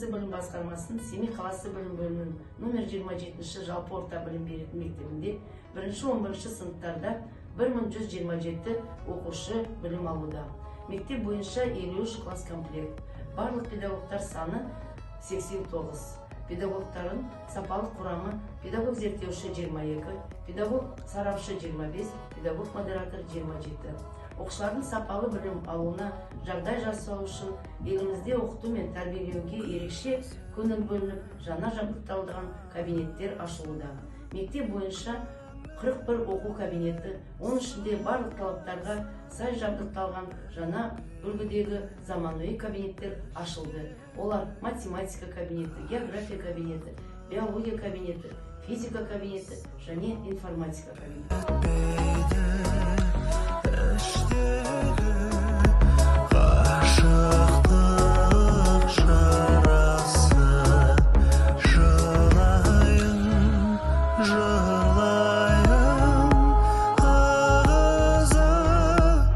облысы білім басқармасының Семей қаласы білім бөлімінің номер 27 жалпы орта білім беретін мектебінде 1-11 сыныптарда 1127 оқушы білім алуда. Мектеп бойынша 53 класс комплект. Барлық педагогтар саны 89. Педагогтардың сапалық құрамы: педагог зерттеуші 22, педагог сарапшы 25, педагог модератор 27. Оқушылардың сапалы білім алуына жағдай жасау үшін елімізде оқыту мен тәрбиелеуге ерекше көңіл бөлініп, жаңа жабдықталған кабинеттер ашылуда. Мектеп бойынша 41 оқу кабинеті, оның ішінде барлық талаптарға сай жабдықталған жаңа үлгідегі заманауи кабинеттер ашылды. Олар математика кабинеті, география кабинеті, биология кабинеті, физика кабинеті және информатика кабинеті.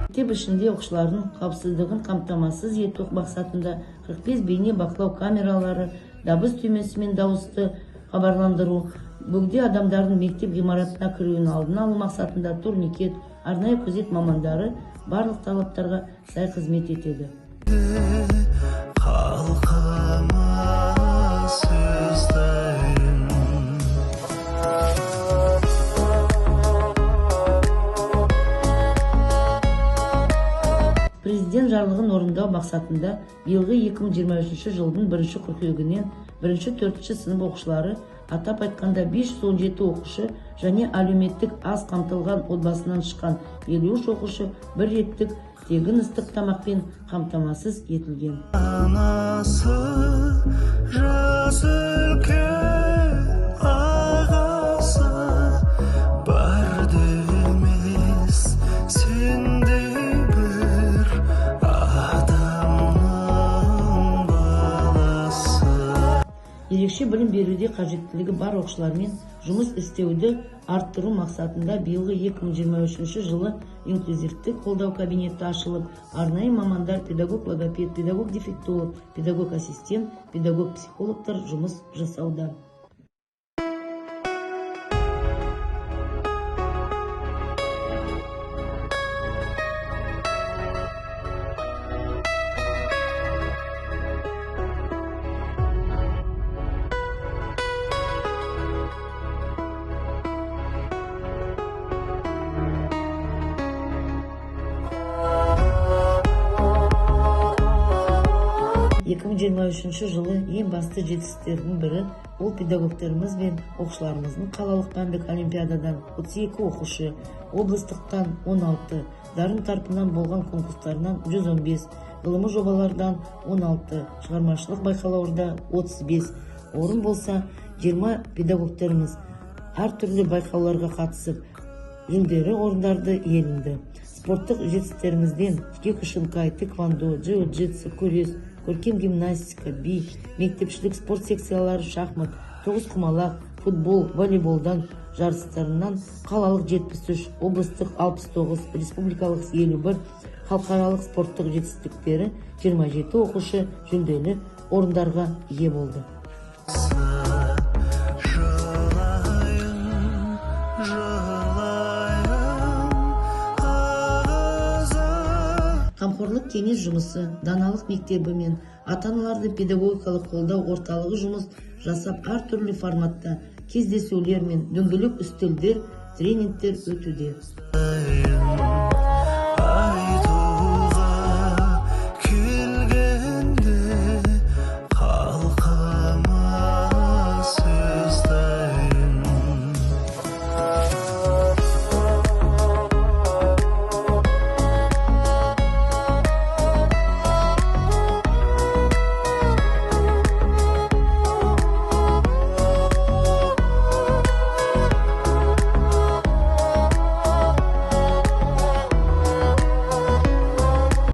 Мектеп ішінде оқушылардың қауіпсіздігін қамтамасыз ету мақсатында 45 бейне бақылау камералары, дабыс түймесі мен дауысты хабарландыру, бөгде адамдардың мектеп ғимаратына кіруін алдын алу мақсатында турникет, арнайы күзет мамандары барлық талаптарға сай қызмет етеді. Президент жарлығын орындау мақсатында биылғы 2023 жылдың 1 қыркүйегінен 1-4 сынып оқушылары, атап айтқанда 517 оқушы және әлеуметтік аз қамтылған отбасынан шыққан 53 оқушы бір реттік тегін ыстық тамақпен қамтамасыз етілген. Анасы жас үлкен ағасы бар демес сендей бір адамның баласы. Ерекше білім беруде қажеттілігі бар оқушылармен жұмыс істеуді арттыру мақсатында биылғы 2023 жылы инклюзивтік қолдау кабинеті ашылып, арнайы мамандар, педагог логопед, педагог дефектолог, педагог ассистент, педагог психологтар жұмыс жасауда. жылы ең басты жетістіктердің бірі ол педагогтарымыз бен оқушыларымыздың қалалық пәндік олимпиададан 32 оқушы, облыстықтан 16, дарын тарпынан болған конкурстарынан 115, ғылымы жобалардан 16, шығармашылық байқауларда 35 орын болса, 20 педагогтарымыз әртүрлі байқауларға қатысып, жүлделі орындарды иеленді. Спорттық жетістіктерімізден киокушинкай, тэквондо, джиу-джитсу, күрес, көркем гимнастика, би, мектепшілік спорт секциялары, шахмат, тоғызқұмалақ, футбол, волейболдан жарыстарынан қалалық 73, облыстық 69, республикалық 51, халықаралық спорттық жетістіктері 27 оқушы жүлделі орындарға ие болды. Қамқорлық кеңес жұмысы, даналық мектебі мен ата-аналарды педагогикалық қолдау орталығы жұмыс жасап, әртүрлі форматта кездесулер мен дөңгелек үстелдер, тренингтер өтуде.